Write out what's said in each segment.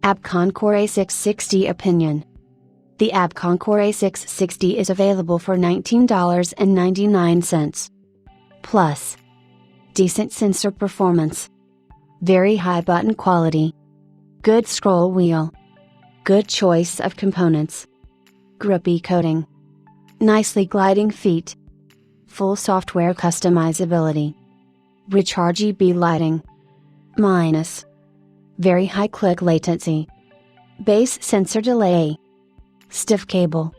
Abkoncore A660 Opinion. The Abkoncore A660 is available for $19.99. Plus. Decent sensor performance. Very high button quality. Good scroll wheel. Good choice of components. Grippy coating. Nicely gliding feet. Full software customizability. Rich RGB lighting. Minus. Very high click latency. Base sensor delay. Stiff cable.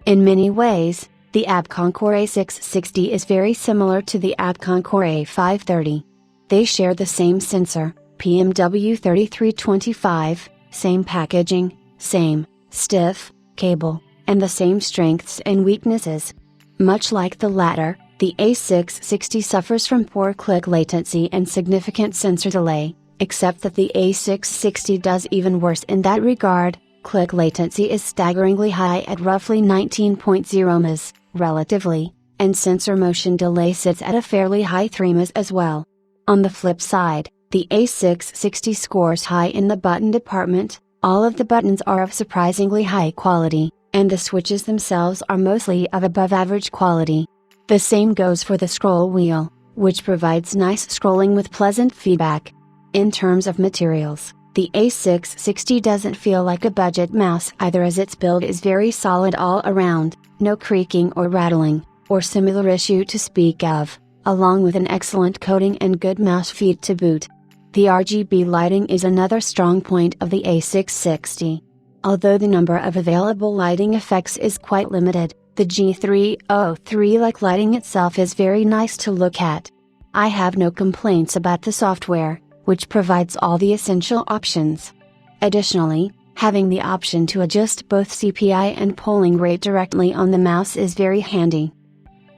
In many ways, the Abkoncore A660 is very similar to the Abkoncore A530. They share the same sensor, PMW3325, same packaging, same stiff cable, and the same strengths and weaknesses. Much like the latter, the A660 suffers from poor click latency and significant sensor delay, except that the A660 does even worse in that regard. Click latency is staggeringly high at roughly 19.0 ms, relatively, and sensor motion delay sits at a fairly high 3 ms as well. On the flip side, the A660 scores high in the button department. All of the buttons are of surprisingly high quality, and the switches themselves are mostly of above average quality. The same goes for the scroll wheel, which provides nice scrolling with pleasant feedback. In terms of materials, the A660 doesn't feel like a budget mouse either, as its build is very solid all around, no creaking or rattling, or similar issue to speak of, along with an excellent coating and good mouse feet to boot. The RGB lighting is another strong point of the A660. Although the number of available lighting effects is quite limited, the G303-like lighting itself is very nice to look at. I have no complaints about the software, which provides all the essential options. Additionally, having the option to adjust both CPI and polling rate directly on the mouse is very handy.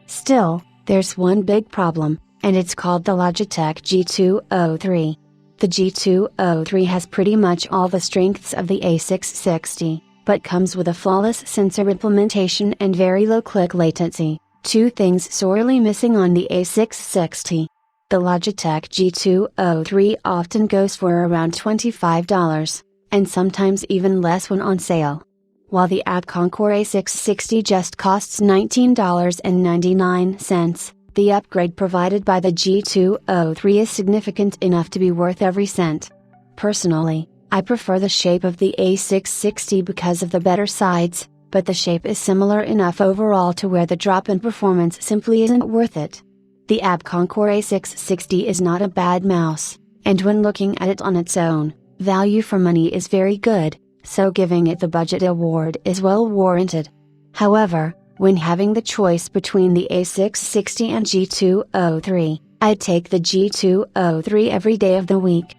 Still, there's one big problem, and it's called the Logitech G203. The G203 has pretty much all the strengths of the A660, but comes with a flawless sensor implementation and very low click latency, two things sorely missing on the A660. The Logitech G203 often goes for around $25, and sometimes even less when on sale. While the Abkoncore A660 just costs $19.99, the upgrade provided by the G203 is significant enough to be worth every cent. Personally, I prefer the shape of the A660 because of the better sides, but the shape is similar enough overall to where the drop in performance simply isn't worth it. The Abkoncore A660 is not a bad mouse, and when looking at it on its own, value for money is very good, so giving it the budget award is well warranted. However, when having the choice between the A660 and G203, I'd take the G203 every day of the week.